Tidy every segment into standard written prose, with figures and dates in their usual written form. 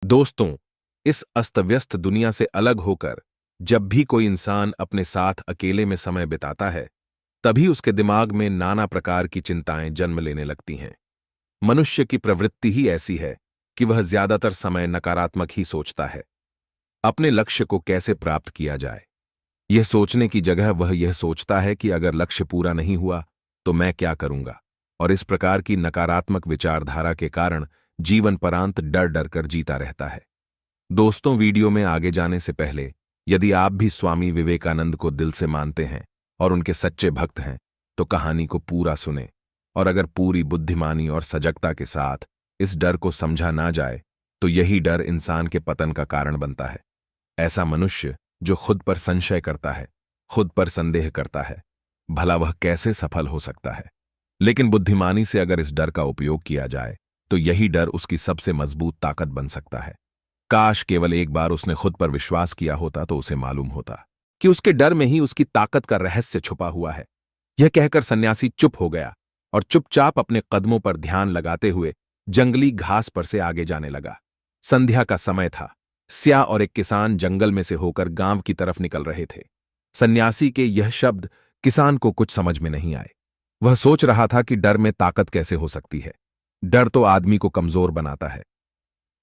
दोस्तों, इस अस्तव्यस्त दुनिया से अलग होकर जब भी कोई इंसान अपने साथ अकेले में समय बिताता है, तभी उसके दिमाग में नाना प्रकार की चिंताएं जन्म लेने लगती हैं। मनुष्य की प्रवृत्ति ही ऐसी है कि वह ज्यादातर समय नकारात्मक ही सोचता है। अपने लक्ष्य को कैसे प्राप्त किया जाए, यह सोचने की जगह वह यह सोचता है कि अगर लक्ष्य पूरा नहीं हुआ तो मैं क्या करूंगा, और इस प्रकार की नकारात्मक विचारधारा के कारण जीवन परांत डर डर कर जीता रहता है। दोस्तों, वीडियो में आगे जाने से पहले यदि आप भी स्वामी विवेकानंद को दिल से मानते हैं और उनके सच्चे भक्त हैं, तो कहानी को पूरा सुने, और अगर पूरी बुद्धिमानी और सजगता के साथ इस डर को समझा ना जाए तो यही डर इंसान के पतन का कारण बनता है। ऐसा मनुष्य जो खुद पर संशय करता है, खुद पर संदेह करता है, भला वह कैसे सफल हो सकता है। लेकिन बुद्धिमानी से अगर इस डर का उपयोग किया जाए तो यही डर उसकी सबसे मजबूत ताकत बन सकता है। काश केवल एक बार उसने खुद पर विश्वास किया होता तो उसे मालूम होता कि उसके डर में ही उसकी ताकत का रहस्य छुपा हुआ है। यह कहकर सन्यासी चुप हो गया और चुपचाप अपने कदमों पर ध्यान लगाते हुए जंगली घास पर से आगे जाने लगा। संध्या का समय था। स्या और एक किसान जंगल में से होकर गांव की तरफ निकल रहे थे। सन्यासी के यह शब्द किसान को कुछ समझ में नहीं आए। वह सोच रहा था कि डर में ताकत कैसे हो सकती है। डर तो आदमी को कमजोर बनाता है।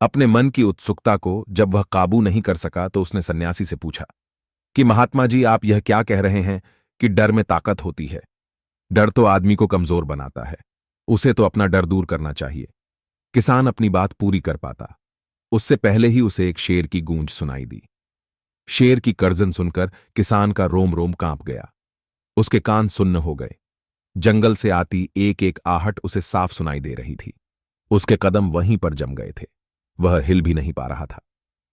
अपने मन की उत्सुकता को जब वह काबू नहीं कर सका तो उसने सन्यासी से पूछा कि महात्मा जी, आप यह क्या कह रहे हैं कि डर में ताकत होती है? डर तो आदमी को कमजोर बनाता है, उसे तो अपना डर दूर करना चाहिए। किसान अपनी बात पूरी कर पाता उससे पहले ही उसे एक शेर की गूंज सुनाई दी। शेर की गर्जन सुनकर किसान का रोम रोम कांप गया। उसके कान सुन्न हो गए। जंगल से आती एक एक आहट उसे साफ सुनाई दे रही थी। उसके कदम वहीं पर जम गए थे। वह हिल भी नहीं पा रहा था।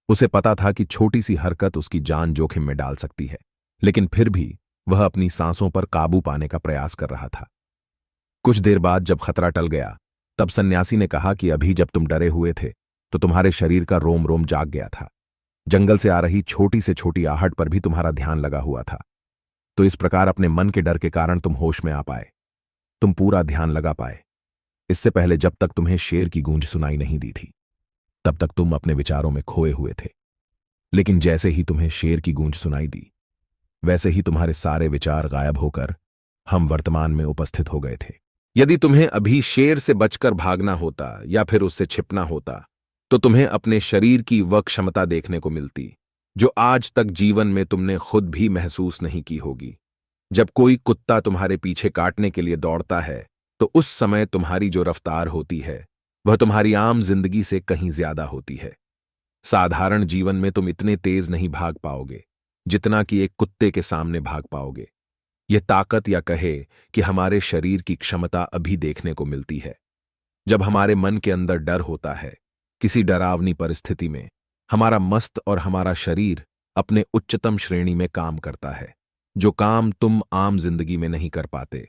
उसे पता था कि छोटी सी हरकत उसकी जान जोखिम में डाल सकती है, लेकिन फिर भी वह अपनी सांसों पर काबू पाने का प्रयास कर रहा था। कुछ देर बाद जब खतरा टल गया, तब सन्यासी ने कहा कि अभी जब तुम डरे हुए थे तो तुम्हारे शरीर का रोम रोम जाग गया था। जंगल से आ रही छोटी से छोटी आहट पर भी तुम्हारा ध्यान लगा हुआ था। तो इस प्रकार अपने मन के डर के कारण तुम होश में आ पाए, तुम पूरा ध्यान लगा पाए। इससे पहले जब तक तुम्हें शेर की गूंज सुनाई नहीं दी थी, तब तक तुम अपने विचारों में खोए हुए थे। लेकिन जैसे ही तुम्हें शेर की गूंज सुनाई दी, वैसे ही तुम्हारे सारे विचार गायब होकर हम वर्तमान में उपस्थित हो गए थे। यदि तुम्हें अभी शेर से बचकर भागना होता या फिर उससे छिपना होता, तो तुम्हें अपने शरीर की वह क्षमता देखने को मिलती जो आज तक जीवन में तुमने खुद भी महसूस नहीं की होगी। जब कोई कुत्ता तुम्हारे पीछे काटने के लिए दौड़ता है, तो उस समय तुम्हारी जो रफ्तार होती है वह तुम्हारी आम जिंदगी से कहीं ज्यादा होती है। साधारण जीवन में तुम इतने तेज नहीं भाग पाओगे जितना कि एक कुत्ते के सामने भाग पाओगे। यह ताकत या कहे कि हमारे शरीर की क्षमता अभी देखने को मिलती है। जब हमारे मन के अंदर डर होता है, किसी डरावनी परिस्थिति में हमारा मस्त और हमारा शरीर अपने उच्चतम श्रेणी में काम करता है। जो काम तुम आम जिंदगी में नहीं कर पाते,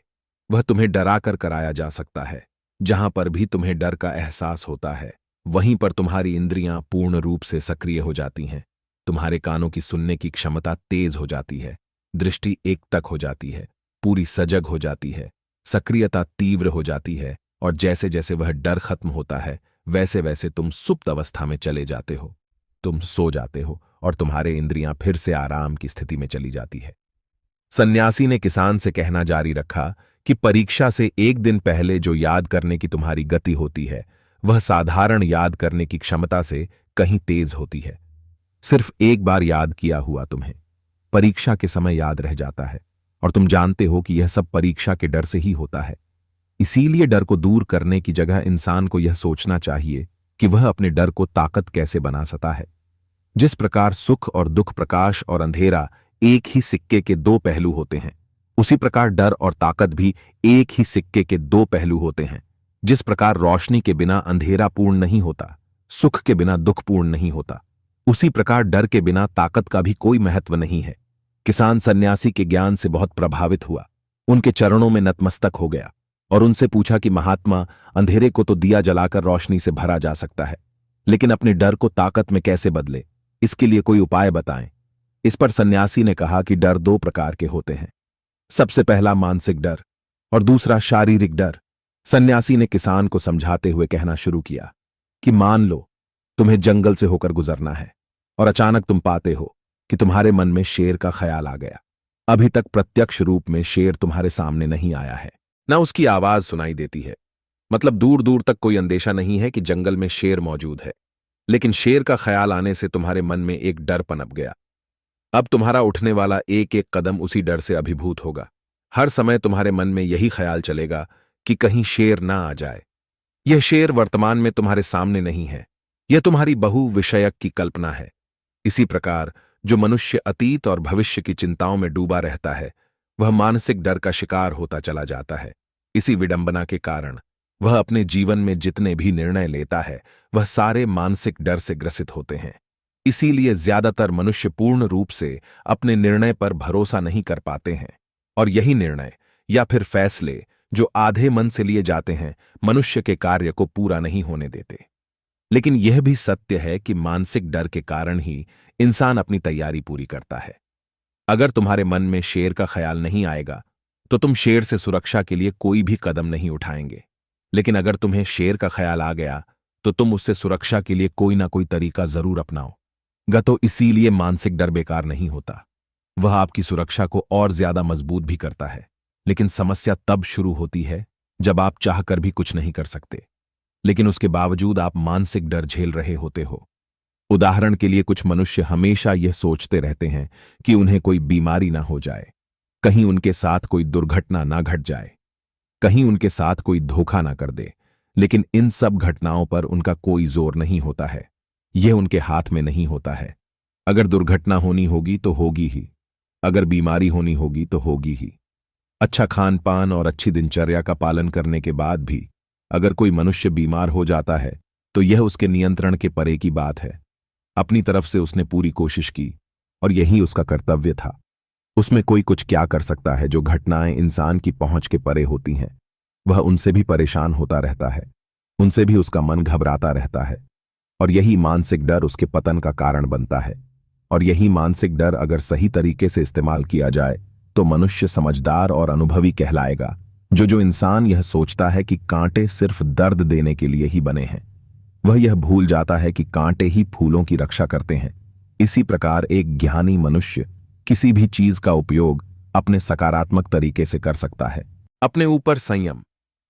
वह तुम्हें डरा कर कराया जा सकता है। जहां पर भी तुम्हें डर का एहसास होता है, वहीं पर तुम्हारी इंद्रियां पूर्ण रूप से सक्रिय हो जाती हैं। तुम्हारे कानों की सुनने की क्षमता तेज हो जाती है, दृष्टि एकटक हो जाती है, पूरी सजग हो जाती है, सक्रियता तीव्र हो जाती है, और जैसे जैसे वह डर खत्म होता है, वैसे वैसे तुम सुप्त अवस्था में चले जाते हो। तुम सो जाते हो और तुम्हारे इंद्रियां फिर से आराम की स्थिति में चली जाती है। सन्यासी ने किसान से कहना जारी रखा कि परीक्षा से एक दिन पहले जो याद करने की तुम्हारी गति होती है, वह साधारण याद करने की क्षमता से कहीं तेज होती है। सिर्फ एक बार याद किया हुआ तुम्हें परीक्षा के समय याद रह जाता है, और तुम जानते हो कि यह सब परीक्षा के डर से ही होता है। इसीलिए डर को दूर करने की जगह इंसान को यह सोचना चाहिए कि वह अपने डर को ताकत कैसे बना सकता है। जिस प्रकार सुख और दुख, प्रकाश और अंधेरा एक ही सिक्के के दो पहलू होते हैं, उसी प्रकार डर और ताकत भी एक ही सिक्के के दो पहलू होते हैं। जिस प्रकार रोशनी के बिना अंधेरा पूर्ण नहीं होता, सुख के बिना दुख पूर्ण नहीं होता, उसी प्रकार डर के बिना ताकत का भी कोई महत्व नहीं है। किसान सन्यासी के ज्ञान से बहुत प्रभावित हुआ, उनके चरणों में नतमस्तक हो गया और उनसे पूछा कि महात्मा, अंधेरे को तो दिया जलाकर रोशनी से भरा जा सकता है, लेकिन अपने डर को ताकत में कैसे बदले, इसके लिए कोई उपाय बताएं। इस पर सन्यासी ने कहा कि डर दो प्रकार के होते हैं। सबसे पहला मानसिक डर और दूसरा शारीरिक डर। सन्यासी ने किसान को समझाते हुए कहना शुरू किया कि मान लो तुम्हें जंगल से होकर गुजरना है और अचानक तुम पाते हो कि तुम्हारे मन में शेर का ख्याल आ गया। अभी तक प्रत्यक्ष रूप में शेर तुम्हारे सामने नहीं आया है, ना उसकी आवाज सुनाई देती है, मतलब दूर दूर तक कोई अंदेशा नहीं है कि जंगल में शेर मौजूद है। लेकिन शेर का ख्याल आने से तुम्हारे मन में एक डर पनप गया। अब तुम्हारा उठने वाला एक एक कदम उसी डर से अभिभूत होगा। हर समय तुम्हारे मन में यही ख्याल चलेगा कि कहीं शेर ना आ जाए। यह शेर वर्तमान में तुम्हारे सामने नहीं है, यह तुम्हारी बहु विषयक की कल्पना है। इसी प्रकार जो मनुष्य अतीत और भविष्य की चिंताओं में डूबा रहता है, वह मानसिक डर का शिकार होता चला जाता है। इसी विडंबना के कारण वह अपने जीवन में जितने भी निर्णय लेता है, वह सारे मानसिक डर से ग्रसित होते हैं। इसीलिए ज्यादातर मनुष्य पूर्ण रूप से अपने निर्णय पर भरोसा नहीं कर पाते हैं, और यही निर्णय या फिर फैसले जो आधे मन से लिए जाते हैं, मनुष्य के कार्य को पूरा नहीं होने देते। लेकिन यह भी सत्य है कि मानसिक डर के कारण ही इंसान अपनी तैयारी पूरी करता है। अगर तुम्हारे मन में शेर का ख्याल नहीं आएगा तो तुम शेर से सुरक्षा के लिए कोई भी कदम नहीं उठाएंगे। लेकिन अगर तुम्हें शेर का ख्याल आ गया तो तुम उससे सुरक्षा के लिए कोई ना कोई तरीका जरूर अपनाओ। तो इसीलिए मानसिक डर बेकार नहीं होता, वह आपकी सुरक्षा को और ज्यादा मजबूत भी करता है। लेकिन समस्या तब शुरू होती है जब आप चाहकर भी कुछ नहीं कर सकते, लेकिन उसके बावजूद आप मानसिक डर झेल रहे होते हो। उदाहरण के लिए कुछ मनुष्य हमेशा यह सोचते रहते हैं कि उन्हें कोई बीमारी ना हो जाए, कहीं उनके साथ कोई दुर्घटना ना घट जाए, कहीं उनके साथ कोई धोखा ना कर दे। लेकिन इन सब घटनाओं पर उनका कोई जोर नहीं होता है, यह उनके हाथ में नहीं होता है। अगर दुर्घटना होनी होगी तो होगी ही, अगर बीमारी होनी होगी तो होगी ही। अच्छा खान पान और अच्छी दिनचर्या का पालन करने के बाद भी अगर कोई मनुष्य बीमार हो जाता है तो यह उसके नियंत्रण के परे की बात है। अपनी तरफ से उसने पूरी कोशिश की और यही उसका कर्तव्य था। उसमें कोई कुछ क्या कर सकता है? जो घटनाएं इंसान की पहुंच के परे होती हैं, वह उनसे भी परेशान होता रहता है, उनसे भी उसका मन घबराता रहता है, और यही मानसिक डर उसके पतन का कारण बनता है। और यही मानसिक डर अगर सही तरीके से इस्तेमाल किया जाए तो मनुष्य समझदार और अनुभवी कहलाएगा। जो इंसान यह सोचता है कि कांटे सिर्फ दर्द देने के लिए ही बने हैं, वह यह भूल जाता है कि कांटे ही फूलों की रक्षा करते हैं। इसी प्रकार एक ज्ञानी मनुष्य किसी भी चीज का उपयोग अपने सकारात्मक तरीके से कर सकता है। अपने ऊपर संयम।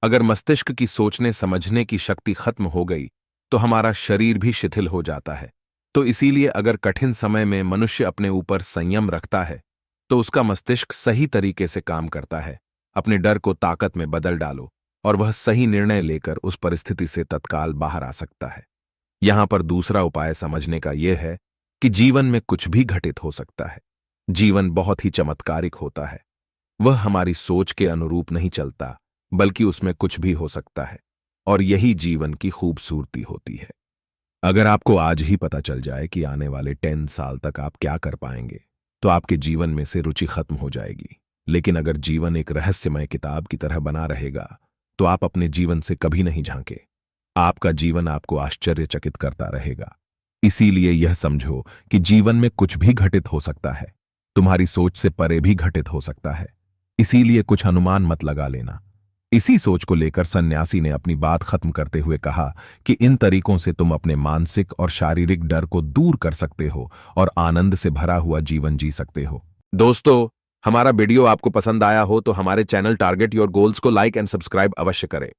अगर मस्तिष्क की सोचने समझने की शक्ति खत्म हो गई तो हमारा शरीर भी शिथिल हो जाता है। तो इसीलिए अगर कठिन समय में मनुष्य अपने ऊपर संयम रखता है तो उसका मस्तिष्क सही तरीके से काम करता है। अपने डर को ताकत में बदल डालो और वह सही निर्णय लेकर उस परिस्थिति से तत्काल बाहर आ सकता है। यहां पर दूसरा उपाय समझने का यह है कि जीवन में कुछ भी घटित हो सकता है। जीवन बहुत ही चमत्कारिक होता है, वह हमारी सोच के अनुरूप नहीं चलता, बल्कि उसमें कुछ भी हो सकता है, और यही जीवन की खूबसूरती होती है। अगर आपको आज ही पता चल जाए कि आने वाले 10 साल तक आप क्या कर पाएंगे, तो आपके जीवन में से रुचि खत्म हो जाएगी। लेकिन अगर जीवन एक रहस्यमय किताब की तरह बना रहेगा तो आप अपने जीवन से कभी नहीं झांके। आपका जीवन आपको आश्चर्यचकित करता रहेगा। इसीलिए यह समझो कि जीवन में कुछ भी घटित हो सकता है, तुम्हारी सोच से परे भी घटित हो सकता है। इसीलिए कुछ अनुमान मत लगा लेना। इसी सोच को लेकर सन्यासी ने अपनी बात खत्म करते हुए कहा कि इन तरीकों से तुम अपने मानसिक और शारीरिक डर को दूर कर सकते हो और आनंद से भरा हुआ जीवन जी सकते हो। दोस्तों, हमारा वीडियो आपको पसंद आया हो तो हमारे चैनल टारगेट योर गोल्स को लाइक एंड सब्सक्राइब अवश्य करें।